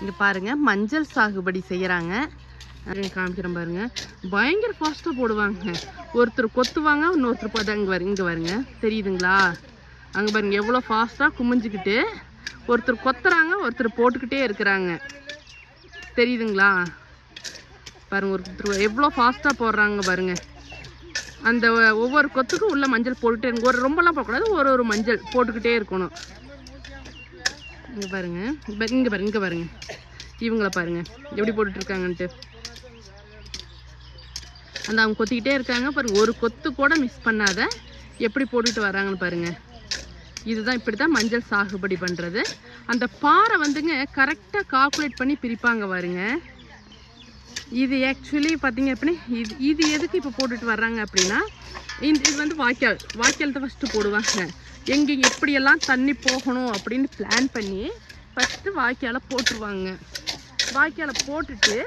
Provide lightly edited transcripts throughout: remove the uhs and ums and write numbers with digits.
இங்கே பாருங்கள் மஞ்சள் சாகுபடி செய்கிறாங்க. காமிக்கிறேன் பாருங்கள். பயங்கர ஃபாஸ்ட்டாக போடுவாங்க. ஒருத்தர் கொத்துவாங்க, இன்னொருத்தர் போதாங்க. இங்கே பாருங்க, தெரியுதுங்களா? அங்கே பாருங்கள் எவ்வளோ ஃபாஸ்ட்டாக குமிஞ்சிக்கிட்டு ஒருத்தர் கொத்துறாங்க, ஒருத்தர் போட்டுக்கிட்டே இருக்கிறாங்க. தெரியுதுங்களா? பாருங்கள் ஒருத்தர் எவ்வளோ ஃபாஸ்ட்டாக போடுறாங்க பாருங்கள். அந்த ஒவ்வொரு கொத்துக்கும் உள்ள மஞ்சள் போட்டுகிட்டே இருக்கும். ஒரு ரொம்பலாம் போடக்கூடாது, ஒரு மஞ்சள் போட்டுக்கிட்டே இருக்கணும். இங்கே பாருங்கள், இங்கே பாருங்கள் இவங்கள பாருங்கள் எப்படி போட்டுட்ருக்காங்கன்ட்டு. அந்த அவங்க கொத்திக்கிட்டே இருக்காங்க பாருங்கள். ஒரு கொத்து கூட மிஸ் பண்ணாத எப்படி போட்டுட்டு வராங்கன்னு பாருங்கள். இதுதான் இப்படி தான் மஞ்சள் சாகுபடி பண்ணுறது. அந்த பாறை வந்துங்க கரெக்டாக கால்குலேட் பண்ணி பிரிப்பாங்க பாருங்க. இது ஆக்சுவலி பார்த்தீங்க அப்படின்னா இது எதுக்கு இப்போ போட்டுட்டு வர்றாங்க அப்படின்னா, இது வந்து வாய்க்கால் தான் ஃபஸ்ட்டு போடுவாங்க. எங்கே எப்படியெல்லாம் தண்ணி போகணும் அப்படின்னு பிளான் பண்ணி ஃபஸ்ட்டு வாய்க்காலை போட்டுருவாங்க. வாய்க்காலை போட்டுட்டு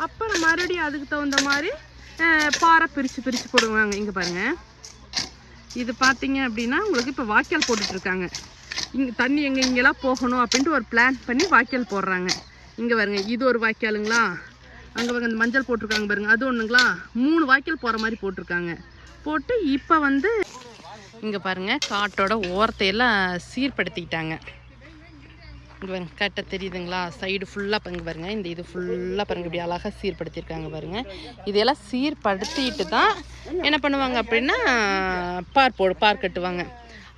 அப்புறம் மறுபடியும் அதுக்கு தகுந்த மாதிரி பாறை பிரித்து போடுவாங்க. இங்கே பாருங்கள், இது பார்த்தீங்க அப்படின்னா உங்களுக்கு இப்போ வாய்க்கால் போட்டுட்ருக்காங்க. இங்கே தண்ணி எங்கெங்கெல்லாம் போகணும் அப்படின்ட்டு ஒரு பிளான் பண்ணி வாய்க்கால் போடுறாங்க. இங்கே பாருங்க, இது ஒரு வாய்க்காலுங்களா? அங்கே பாருங்க அந்த மஞ்சள் போட்டிருக்காங்க பாருங்கள், அது ஒன்றுங்களா? 3 வாய்க்கால் போகிற மாதிரி போட்டிருக்காங்க. போட்டு இப்போ வந்து இங்கே பாருங்கள் காட்டோட ஓரத்தையெல்லாம் சீர்படுத்திக்கிட்டாங்க. இங்கே பாருங்க கரெக்டாக தெரியுதுங்களா? சைடு ஃபுல்லாக இங்கே பாருங்கள், இந்த இது ஃபுல்லாக பாருங்கள் இப்படி அழகாக சீர்படுத்தியிருக்காங்க பாருங்கள். இதெல்லாம் சீர்படுத்திட்டு தான் என்ன பண்ணுவாங்க அப்படின்னா பார் கட்டுவாங்க.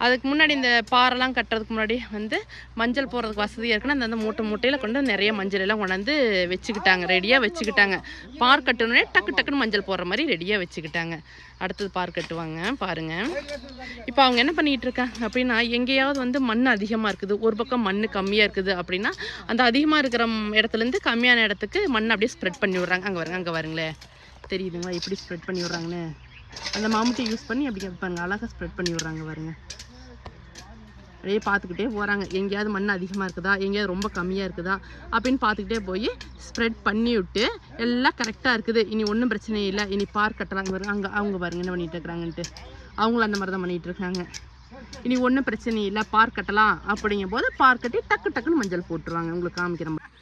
அதுக்கு முன்னாடி இந்த பாறைலாம் கட்டுறதுக்கு முன்னாடி வந்து மஞ்சள் போடுறதுக்கு வசதியாக இருக்குன்னா அந்த மூட்டையில் கொண்டு நிறைய மஞ்சள் எல்லாம் கொண்டாந்து வச்சுக்கிட்டாங்க, ரெடியாக வச்சுக்கிட்டாங்க. பார் கட்டணுன்னே டக்குன்னு மஞ்சள் போடுற மாதிரி ரெடியாக வச்சுக்கிட்டாங்க. அடுத்தது பார் கட்டுவாங்க பாருங்கள். இப்போ அவங்க என்ன பண்ணிகிட்டு இருக்காங்க அப்படின்னா, எங்கேயாவது வந்து மண் அதிகமாக இருக்குது, ஒரு பக்கம் மண் கம்மியாக இருக்குது அப்படின்னா அந்த அதிகமாக இருக்கிற இடத்துலேருந்து கம்மியான இடத்துக்கு மண் அப்படியே ஸ்ப்ரெட் பண்ணி விட்றாங்க. அங்கே பாருங்களேன், தெரியுதுங்களா எப்படி ஸ்ப்ரெட் பண்ணி விட்றாங்கன்னு? அந்த மாமுட்டி யூஸ் பண்ணி அப்படி பாருங்க அழகாக ஸ்ப்ரெட் பண்ணி விட்றாங்க பாருங்க. அப்படியே பார்த்துக்கிட்டே போகிறாங்க. எங்கேயாவது மண் அதிகமாக இருக்குதா, எங்கேயாவது ரொம்ப கம்மியாக இருக்குதா அப்படின்னு பார்த்துக்கிட்டே போய் ஸ்ப்ரெட் பண்ணி விட்டு எல்லாம் கரெக்டாக இருக்குது, இனி ஒன்றும் பிரச்சனை இல்லை, இனி பார் கட்டுறாங்க பாருங்க. அவங்க பாருங்க என்ன பண்ணிகிட்டு இருக்கிறாங்கன்ட்டு. அவங்களும் அந்த மாதிரி தான் பண்ணிகிட்டு இருக்காங்க. இனி ஒன்றும் பிரச்சனை இல்லை, பார் கட்டலாம் அப்படிங்கும் போது பார் கட்டி டக்குன்னு மஞ்சள் போட்டுருவாங்க. உங்களுக்கு காமிக்கிற மாதிரி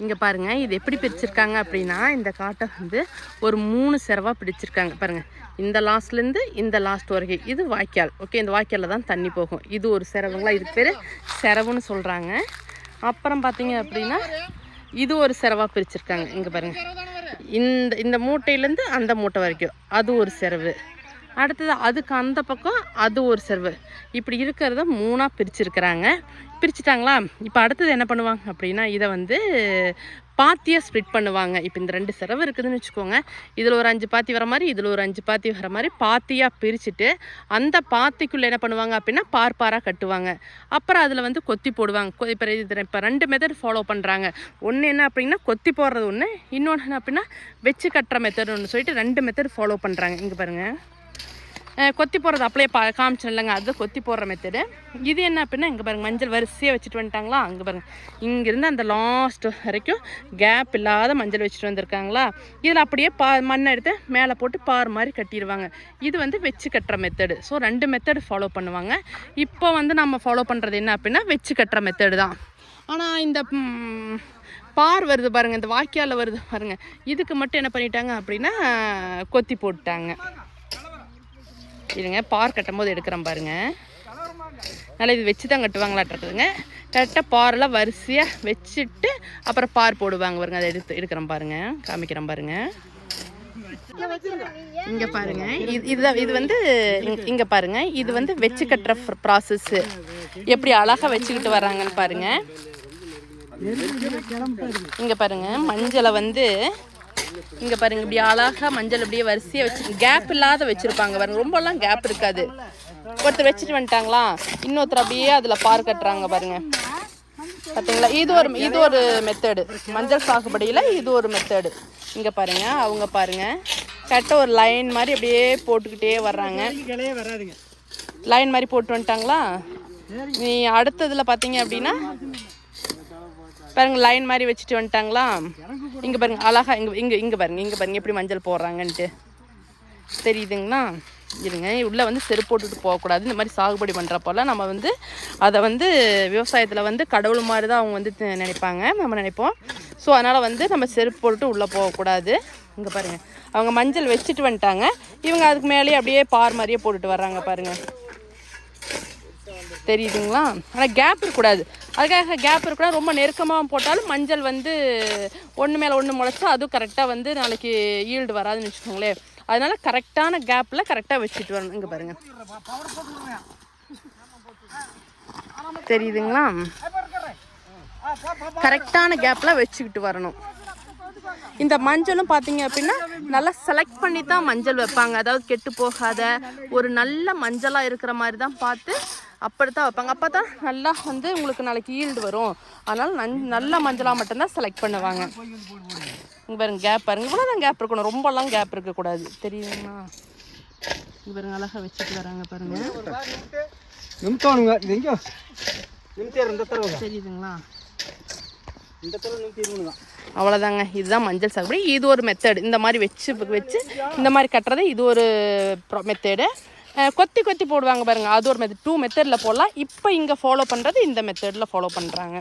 இங்கே பாருங்கள். இது எப்படி பிரிச்சிருக்காங்க அப்படின்னா, இந்த காட்டை வந்து ஒரு 3 செரவாக பிடிச்சிருக்காங்க பாருங்கள். இந்த லாஸ்ட்லேருந்து இந்த லாஸ்ட் வரைக்கும் இது வாய்க்கால். ஓகே, இந்த வாய்க்காலில் தான் தண்ணி போகும். இது ஒரு செரவுங்களா, இதுக்கு பேர் செரவுன்னு சொல்கிறாங்க. அப்புறம் பார்த்தீங்க அப்படின்னா இது ஒரு செரவாக பிரிச்சிருக்காங்க. இங்கே பாருங்கள், இந்த மூட்டையிலேருந்து அந்த மூட்டை வரைக்கும் அது ஒரு செரவு. அடுத்தது அதுக்கு அந்த பக்கம் அது ஒரு செரவு. இப்படி இருக்கிறத 3ஆக பிரிச்சுட்டாங்களா? இப்போ அடுத்தது என்ன பண்ணுவாங்க அப்படின்னா, இதை வந்து பாத்தியாக ஸ்ப்ளிட் பண்ணுவாங்க. இப்போ இந்த 2 செரவு இருக்குதுன்னு வச்சுக்கோங்க. இதில் ஒரு 5 பாத்தி வர மாதிரி, இதில் ஒரு 5 பாத்தி வர மாதிரி பாத்தியாக பிரிச்சுட்டு அந்த பாத்திக்குள்ளே என்ன பண்ணுவாங்க அப்படின்னா பாராக கட்டுவாங்க. அப்புறம் அதில் வந்து கொத்தி போடுவாங்க. இப்போ 2 மெத்தட் ஃபாலோ பண்ணுறாங்க. ஒன்று என்ன அப்படின்னா கொத்தி போடுறது ஒன்று, இன்னொன்று என்ன அப்படின்னா வச்சு கட்டுற மெத்தட் ஒன்று சொல்லிட்டு 2 மெத்தட் ஃபாலோ பண்ணுறாங்க. இங்கே பாருங்கள், கொத்தி போடுறது அப்படியே காமிச்சோம் இல்லைங்க, அது கொத்தி போடுற மெத்தடு. இது என்ன அப்படின்னா இங்கே பாருங்கள் மஞ்சள் வரிசையாக வச்சுட்டு வந்துட்டாங்களா? அங்கே பாருங்கள், இங்கேருந்து அந்த லாஸ்ட் வரைக்கும் கேப் இல்லாத மஞ்சள் வச்சுட்டு வந்திருக்காங்களா? இதில் அப்படியே மண்ணை எடுத்து மேலே போட்டு பார் மாதிரி கட்டிடுவாங்க. இது வந்து வச்சு கட்டுற மெத்தடு. ஸோ 2 மெத்தடு ஃபாலோ பண்ணுவாங்க. இப்போ வந்து நம்ம ஃபாலோ பண்ணுறது என்ன அப்படின்னா வச்சு கட்டுற மெத்தடு தான். ஆனால் இந்த பார் வருது பாருங்கள், இந்த வாய்க்காலில் வருது பாருங்கள், இதுக்கு மட்டும் என்ன பண்ணிட்டாங்க அப்படின்னா கொத்தி போட்டாங்க. இதுங்க பார் கட்டும் போது எடுக்கிறேன் பாருங்கள். நல்லா இது வச்சு தான் கட்டுவாங்களாட்டுருக்குதுங்க. கரெக்டாக பாரெல்லாம் வரிசையாக வச்சுட்டு அப்புறம் பார் போடுவாங்க பாருங்க. அதை எடுக்கிறேன் பாருங்கள், காமிக்கிறேன் பாருங்கள். இங்கே பாருங்கள், இது வந்து இங்கே பாருங்கள், இது வந்து வச்சு கட்டுற ப்ராசஸ்ஸு எப்படி அழகாக வச்சுக்கிட்டு வர்றாங்கன்னு பாருங்கள். இங்கே பாருங்கள் மஞ்சளை வந்து இங்கே பாருங்க இப்படி அழகாக மஞ்சள் அப்படியே வரிசையாக வச்சு கேப் இல்லாத வச்சுருப்பாங்க பாருங்க. ரொம்பலாம் கேப் இருக்காது. ஒருத்தர் வச்சுட்டு வந்துட்டாங்களா, இன்னொருத்தர் அப்படியே அதில் பார் கட்டுறாங்க பாருங்க. பார்த்தீங்களா? இது ஒரு மெத்தடு. மஞ்சள் சாகுபடியில் இது ஒரு மெத்தடு. இங்கே பாருங்க, அவங்க பாருங்க கரெக்டாக ஒரு லைன் மாதிரி அப்படியே போட்டுக்கிட்டே வர்றாங்க. லைன் மாதிரி போட்டு வந்துட்டாங்களா? நீ அடுத்ததில் பார்த்தீங்க அப்படின்னா பாருங்க லைன் மாதிரி வச்சுட்டு வந்துட்டாங்களா? இங்கே பாருங்க அழகா இங்கே பாருங்க எப்படி மஞ்சள் போடுறாங்கன்ட்டு. தெரியுதுங்களா? இருங்க, உள்ளே வந்து செருப்பு போட்டுட்டு போகக்கூடாது. இந்த மாதிரி சாகுபடி பண்ணுறப்போலாம் நம்ம வந்து அதை வந்து விவசாயத்தில் வந்து கடவுள் மாதிரி தான் அவங்க வந்து நினைப்பாங்க, நம்ம நினைப்போம். ஸோ அதனால் வந்து நம்ம செருப்பு போட்டுட்டு உள்ளே போகக்கூடாது. இங்கே பாருங்கள், அவங்க மஞ்சள் வச்சுட்டு வந்துட்டாங்க. இவங்க அதுக்கு மேலேயே அப்படியே பார் மாதிரியே போட்டுட்டு வர்றாங்க பாருங்கள். தெரியுதுங்களா? ஆனால் கேப் இருக்கக்கூடாது. அதுக்காக கேப் இருக்கக்கூடாது. ரொம்ப நெருக்கமாக போட்டாலும் மஞ்சள் வந்து ஒன்று மேலே ஒன்று முளைச்சா அதுவும் கரெக்டாக வந்து நாளைக்கு ஈல்டு வராதுன்னு வச்சுக்கோங்களேன். அதனால் கரெக்டான கேப்பில் கரெக்டாக வச்சுட்டு வரணும். இங்கே பாருங்கள், தெரியுதுங்களா? கரெக்டான கேப்பில் வச்சுக்கிட்டு வரணும். இந்த மஞ்சளும் பார்த்தீங்க அப்படின்னா நல்லா செலக்ட் பண்ணி தான் மஞ்சள் வைப்பாங்க. அதாவது கெட்டு போகாத ஒரு நல்ல மஞ்சளாக இருக்கிற மாதிரி தான் பார்த்து அப்படி தான் வைப்பாங்க. அப்போ தான் நல்லா வந்து உங்களுக்கு நாளைக்கு ஈல்டு வரும். அதனால் நல்ல மஞ்சளாக மட்டும்தான் செலக்ட் பண்ணுவாங்க. இங்கே பாருங்க, கேப் பாருங்க, இவ்வளோ தான் கேப் இருக்கணும், ரொம்பலாம் கேப் இருக்கக்கூடாது. தெரியுதுங்களா? இங்கே பாருங்க, அழகாக வச்சுட்டு வராங்க பாருங்க. தெரியுதுங்களா? அவ்வளோதாங்க, இதுதான் மஞ்சள் சாகுபடி. இது ஒரு மெத்தடு. இந்த மாதிரி வச்சு இந்த மாதிரி கட்டுறது இது ஒரு மெத்தடு. கொத்தி கொத்தி போடுவாங்க பாருங்கள், அது ஒரு மெத்தட். 2 மெத்தடில் போடலாம். இப்போ இங்கே ஃபாலோ பண்ணுறது இந்த மெத்தடில் ஃபாலோ பண்ணுறாங்க.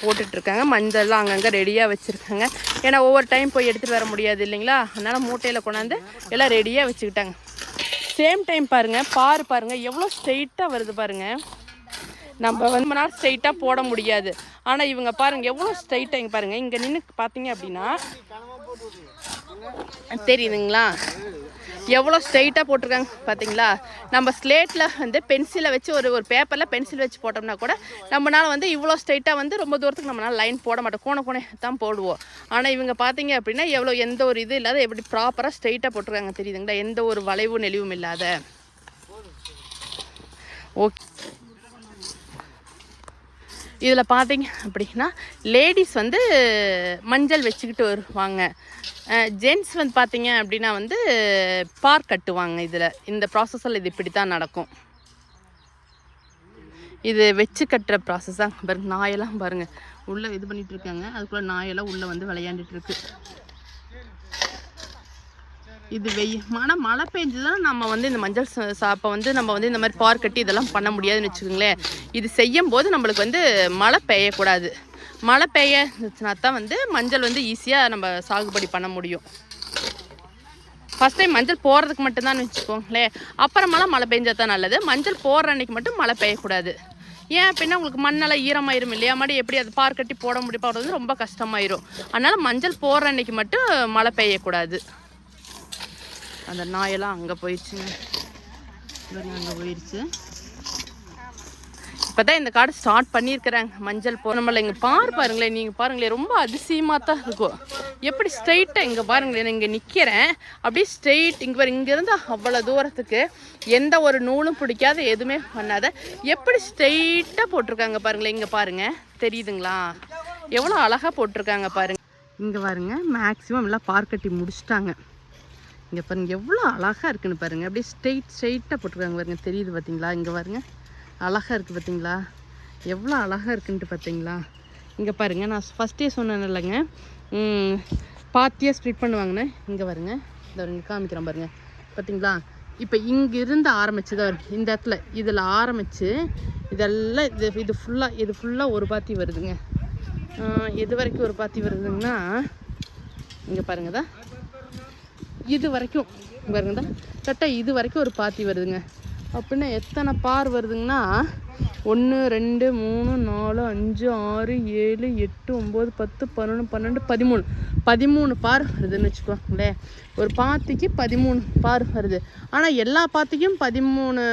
போட்டுட்ருக்காங்க. மஞ்சள்லாம் அங்கங்கே ரெடியாக வச்சுருக்காங்க. ஏன்னா ஒவ்வொரு டைம் போய் எடுத்துகிட்டு வர முடியாது இல்லைங்களா? அதனால் மூட்டையில் கொண்டாந்து எல்லாம் ரெடியாக வச்சுக்கிட்டாங்க. சேம் டைம் பாருங்கள், பாருங்கள் எவ்வளோ ஸ்ட்ரெயிட்டாக வருது பாருங்கள். நம்ம வந்து நாள் ஸ்ட்ரெயிட்டாக போட முடியாது. ஆனால் இவங்க பாருங்கள் எவ்வளோ ஸ்ட்ரெயிட்டாக. இங்கே பாருங்கள், இங்கே நின்று பார்த்தீங்க அப்படின்னா தெரியுதுங்களா எவ்வளோ ஸ்ட்ரெயிட்டாக போட்டிருக்காங்க பார்த்தீங்களா? நம்ம ஸ்லேட்டில் வந்து பென்சிலை வச்சு ஒரு பேப்பரில் பென்சில் வச்சு போட்டோம்னா கூட நம்மளால் வந்து இவ்வளோ ஸ்ட்ரெயிட்டாக வந்து ரொம்ப தூரத்துக்கு நம்மளால் லைன் போட மாட்டோம், கோணை தான் போடுவோம். ஆனால் இவங்க பார்த்தீங்க அப்படின்னா எவ்வளோ எந்த ஒரு இது இல்லாத எப்படி ப்ராப்பராக ஸ்ட்ரெயிட்டாக போட்டிருக்காங்க. தெரியுதுங்களா? எந்த ஒரு வளைவும் நெளிவும் இல்லாத. ஓகே, இதில் பார்த்தீங்க அப்படின்னா லேடிஸ் வந்து மஞ்சள் வச்சுக்கிட்டு வருவாங்க. ஜென்ட்ஸ் வந்து பார்த்தீங்க அப்படின்னா வந்து பார் கட்டுவாங்க. இதில் இந்த ப்ராசஸில் இது இப்படி தான் நடக்கும். இது வச்சு கட்டுற ப்ராசஸ் தான். பாருங்க, நாயெல்லாம் பாருங்கள் உள்ளே இது பண்ணிகிட்டு இருக்காங்க. அதுக்குள்ளே நாயெல்லாம் உள்ளே வந்து விளையாண்டுட்டுருக்கு. இது ஆனால் மழை பெஞ்சுதான் நம்ம வந்து இந்த மஞ்சள் சாப்பை வந்து நம்ம வந்து இந்த மாதிரி பார் கட்டி இதெல்லாம் பண்ண முடியாதுன்னு வச்சுக்கோங்களேன். இது செய்யும் போது நம்மளுக்கு வந்து மழை பெய்யக்கூடாது. மழை பெய்யச்சுனா தான் வந்து மஞ்சள் வந்து ஈஸியாக நம்ம சாகுபடி பண்ண முடியும். ஃபஸ்ட் டைம் மஞ்சள் போடுறதுக்கு மட்டும்தான் வச்சுக்கோங்களேன். அப்புறமெல்லாம் மழை பெஞ்சா தான் நல்லது. மஞ்சள் போடுற அன்றைக்கி மட்டும் மழை பெய்யக்கூடாது. ஏன் அப்படின்னா உங்களுக்கு மண்ணெல்லாம் ஈரமாயிரும் இல்லையா? மறுபடி எப்படி அது பார் கட்டி போட முடியும்? போடுறது ரொம்ப கஷ்டமாயிரும். அதனால் மஞ்சள் போடுற அன்றைக்கி மட்டும் மழை பெய்யக்கூடாது. அந்த நாயெல்லாம் அங்கே போயிடுச்சுங்க. அங்கே போயிடுச்சு. இப்போ தான் இந்த காடு ஸ்டார்ட் பண்ணியிருக்கிறாங்க மஞ்சள் நம்மள. இங்கே பாருங்களேன், நீங்கள் பாருங்களேன், ரொம்ப அதிசயமாக தான் இருக்கும். எப்படி ஸ்ட்ரெயிட்டாக இங்கே பாருங்களேன், இங்கே நிற்கிறேன் அப்படியே ஸ்ட்ரெயிட். இங்கேருந்து அவ்வளோ தூரத்துக்கு எந்த ஒரு நூலும் பிடிக்காத எதுவுமே பண்ணாத எப்படி ஸ்ட்ரெயிட்டாக போட்டிருக்காங்க பாருங்களேன். இங்கே பாருங்கள், தெரியுதுங்களா? எவ்வளோ அழகாக போட்டிருக்காங்க பாருங்கள். இங்கே பாருங்க, மேக்ஸிமம் எல்லாம் பார் கட்டி முடிச்சிட்டாங்க. இங்கே பாருங்கள் எவ்வளோ அழகாக இருக்குன்னு பாருங்கள். அப்படியே ஸ்ட்ரெயிட்டாக போட்டிருக்காங்க பாருங்கள். தெரியுது பார்த்தீங்களா? இங்கே பாருங்கள், அழகாக இருக்குது பார்த்தீங்களா? எவ்வளோ அழகாக இருக்குன்ட்டு பார்த்தீங்களா? இங்கே பாருங்கள், நான் ஃபஸ்ட்டே சொன்னேன் இல்லைங்க, பாத்தியாக ஸ்ப்ளிட் பண்ணுவாங்கன்னு. இங்கே பாருங்க, இந்த ஒரு காமிக்கிறேன் பாருங்கள். பார்த்தீங்களா? இப்போ இங்கிருந்து ஆரம்பிச்சு தான் இந்த இடத்துல இதில் ஆரம்பித்து இதெல்லாம் இது ஃபுல்லாக ஒரு பாத்தி வருதுங்க. எது வரைக்கும் ஒரு பாத்தி வருதுங்கன்னா இங்கே பாருங்க தான், இது வரைக்கும் பாருங்க தான், கரெக்டாக இது வரைக்கும் ஒரு பாத்தி வருதுங்க. அப்படின்னா எத்தனை பார் வருதுங்கன்னா 1 2 3 4 5 6 7 8 9 10 11 12 13 பார் வருதுன்னு வச்சுக்கோங்களேன். ஒரு பாத்திக்கு 13 பார் வருது. ஆனால் எல்லா பாத்திக்கும் 13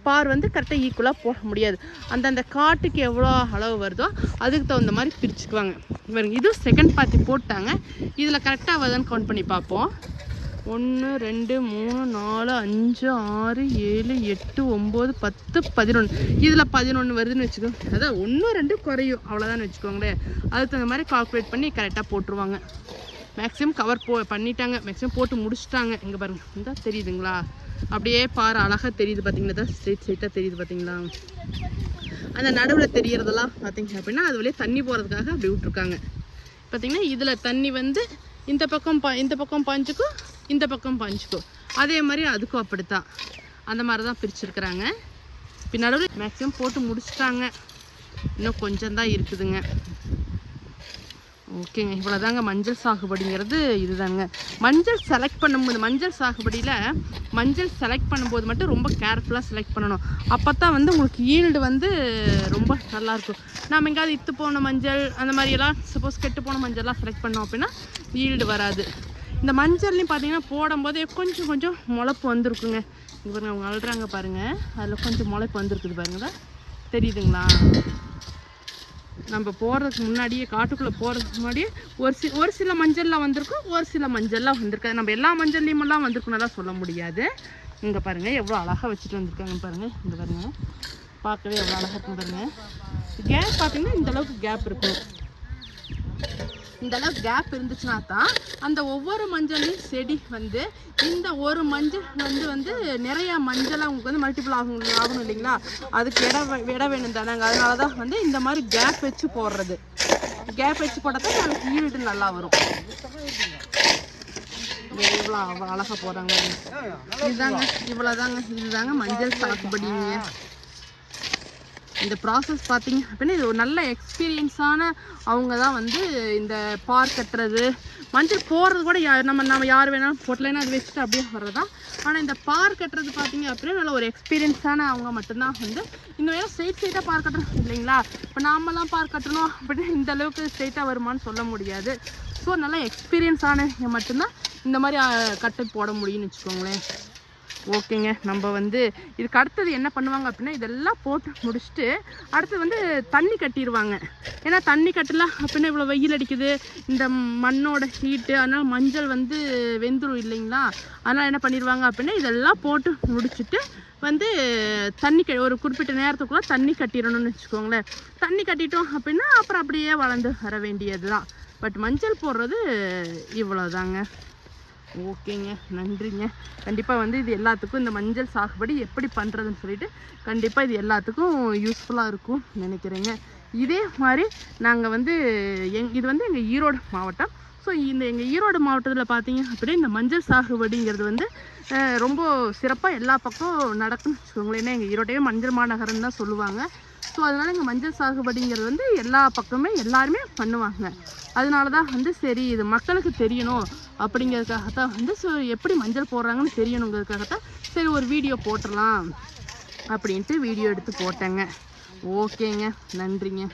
பார் வந்து கரெக்டாக ஈக்குவலாக போட முடியாது. அந்தந்த காட்டுக்கு எவ்வளோ அளவு வருதோ அதுக்கு தகுந்த மாதிரி பிரிச்சுக்குவாங்க. பாருங்க, இதுவும் செகண்ட் பாத்தி போட்டாங்க. இதில் கரெக்டாக வருதான்னு கவுண்ட் பண்ணி பார்ப்போம். 1 2 3 4 5 6 7 8 9 10 11. இதில் 11 வருதுன்னு வச்சுக்கோங்க. அதான் 1 2 குறையும், அவ்வளோதான்னு வச்சுக்கோங்களேன். அதுக்கு தகுந்த மாதிரி கால்குலேட் பண்ணி கரெக்டாக போட்டுருவாங்க. மேக்ஸிமம் கவர் பண்ணிட்டாங்க, மேக்ஸிமம் போட்டு முடிச்சுட்டாங்க. இங்கே பாருங்கள், இந்த தெரியுதுங்களா? அப்படியே பாரு அழகாக தெரியுது பார்த்தீங்களா? ஸ்ட்ரெயிட்டாக தெரியுது பார்த்தீங்களா? அந்த நடுவில் தெரியறதெல்லாம் பார்த்தீங்க அப்படின்னா அது வழியே தண்ணி போகிறதுக்காக அப்படி விட்ருக்காங்க. பார்த்தீங்கன்னா இதில் தண்ணி வந்து இந்த பக்கம் பஞ்சுக்கும் இந்த பக்கம் பஞ்சுக்கும் அதே மாதிரி அதுக்கும் அப்படித்தான். அந்த மாதிரி தான் பிரிச்சுருக்குறாங்க. பின்னாடி மேக்ஸிமம் போட்டு முடிச்சுட்டாங்க. இன்னும் கொஞ்சம் தான் இருக்குதுங்க. ஓகேங்க, இவ்வளோதாங்க மஞ்சள் சாகுபடிங்கிறது. இதுதாங்க மஞ்சள் செலக்ட் பண்ணும்போது, மஞ்சள் சாகுபடியில் மஞ்சள் செலக்ட் பண்ணும்போது மட்டும் ரொம்ப கேர்ஃபுல்லாக செலக்ட் பண்ணணும். அப்போ தான் வந்து உங்களுக்கு ஈல்டு வந்து ரொம்ப நல்லாயிருக்கும். நாம் எங்கேயாவது இத்து போன மஞ்சள் அந்த மாதிரியெல்லாம் சப்போஸ் கெட்டு போன மஞ்சள்லாம் செலக்ட் பண்ணோம் அப்படின்னா ஈல்டு வராது. இந்த மஞ்சள்லையும் பார்த்தீங்கன்னா போடும்போதே கொஞ்சம் முளைப்பு வந்திருக்குங்க. இங்கே பாருங்கள், அவங்க அழுறாங்க பாருங்கள், அதில் கொஞ்சம் முளைப்பு வந்திருக்குது பாருங்களா, தெரியுதுங்களா? நம்ம போகிறதுக்கு முன்னாடியே, காட்டுக்குள்ளே போகிறதுக்கு முன்னாடியே ஒரு சில மஞ்சள்லாம் வந்திருக்கும், ஒரு சில மஞ்சள்லாம் வந்திருக்காது. நம்ம எல்லா மஞ்சள்லையுமெல்லாம் வந்திருக்குன்னெல்லாம் சொல்ல முடியாது. இங்கே பாருங்கள் எவ்வளோ அழகாக வச்சுட்டு வந்திருக்காங்க பாருங்கள். இந்த பாருங்கள், பார்க்கவே எவ்வளோ அழகாக இருக்கும் பாருங்கள். கேப் பார்த்தீங்கன்னா இந்தளவுக்கு கேப் இருக்கணும். இந்தளவுக்கு கேப் இருந்துச்சுன்னா தான் அந்த ஒவ்வொரு மஞ்சளையும் செடி வந்து இந்த ஒரு மஞ்சள் வந்து நிறையா மஞ்சளாக உங்களுக்கு வந்து மல்டிபிள் ஆகணும் இல்லைங்களா? அதுக்கு இடம் வேணும் தானேங்க. அதனால தான் வந்து இந்த மாதிரி கேப் வச்சு போடுறது. கேப் வச்சு போட்டால் தான் எனக்கு ஈல்டு நல்லா வரும். இவ்வளோ அழகாக போகிறாங்க. இதுதாங்க மஞ்சள் சாகுபடிங்க. இந்த ப்ராசஸ் பார்த்தீங்க அப்படின்னா இது ஒரு நல்ல எக்ஸ்பீரியன்ஸான அவங்க தான் வந்து இந்த பார் கட்டுறது, மஞ்சள் போடுறது கூட நம்ம யார் வேணாலும் போட்டலைன்னா அது வச்சுட்டு அப்படியே வர்றதான். ஆனால் இந்த பார் கட்டுறது பார்த்தீங்க அப்படின்னா நல்ல ஒரு எக்ஸ்பீரியன்ஸான அவங்க மட்டும்தான் வந்து இந்த வேலை ஸ்ட்ரெயிட்டாக பார் கட்டுறோம் இல்லைங்களா? இப்போ நாமெல்லாம் பார் கட்டணும் அப்படின்னு இந்த அளவுக்கு ஸ்ட்ரெயிட்டாக வருமானு சொல்ல முடியாது. ஸோ நல்லா எக்ஸ்பீரியன்ஸான மட்டும்தான் இந்த மாதிரி கட்டு போட முடியும்னு வச்சுக்கோங்களேன். ஓகேங்க, நம்ம வந்து இதுக்கு அடுத்தது என்ன பண்ணுவாங்க அப்படின்னா இதெல்லாம் போட்டு முடிச்சுட்டு அடுத்து வந்து தண்ணி கட்டிடுவாங்க. ஏன்னா தண்ணி கட்டலாம் அப்படின்னா இவ்வளோ வெயில் அடிக்குது, இந்த மண்ணோட ஹீட்டு, அதனால் மஞ்சள் வந்து வெந்துடும் இல்லைங்களா? அதனால் என்ன பண்ணிடுவாங்க அப்படின்னா இதெல்லாம் போட்டு முடிச்சுட்டு வந்து தண்ணி ஒரு குறிப்பிட்ட நேரத்துக்குள்ளே தண்ணி கட்டிடணும்னு வச்சுக்கோங்களேன். தண்ணி கட்டிட்டோம் அப்படின்னா அப்புறம் அப்படியே வளர்ந்து வர வேண்டியது தான். பட் மஞ்சள் போடுறது இவ்வளோதாங்க. ஓகேங்க, நன்றிங்க. கண்டிப்பாக வந்து இது எல்லாத்துக்கும் இந்த மஞ்சள் சாகுபடி எப்படி பண்ணுறதுன்னு சொல்லிட்டு கண்டிப்பாக இது எல்லாத்துக்கும் யூஸ்ஃபுல்லாக இருக்கும் நினைக்கிறேங்க. இதே மாதிரி நாங்கள் வந்து இது வந்து எங்கள் ஈரோடு மாவட்டம். ஸோ எங்கள் ஈரோடு மாவட்டத்தில் பார்த்தீங்க அப்படின்னா இந்த மஞ்சள் சாகுபடிங்கிறது வந்து ரொம்ப சிறப்பாக எல்லா பக்கம் நடக்குன்னு வச்சுக்கோங்களேன். ஏன்னா எங்கள் ஈரோட்டையே மஞ்சள் மாநகரம்னு தான் சொல்லுவாங்க. ஸோ அதனால் இங்கே மஞ்சள் சாகுபடிங்கிறது வந்து எல்லா பக்கமே எல்லாருமே பண்ணுவாங்க. அதனால தான் வந்து சரி இது மக்களுக்கு தெரியணும் அப்படிங்கிறதுக்காகத்தான் வந்து ஸோ எப்படி மஞ்சள் போடுறாங்கன்னு தெரியணுங்கிறதுக்காகத்தான் சரி ஒரு வீடியோ போட்டுடலாம் அப்படின்ட்டு வீடியோ எடுத்து போட்டேங்க. ஓகேங்க, நன்றிங்க.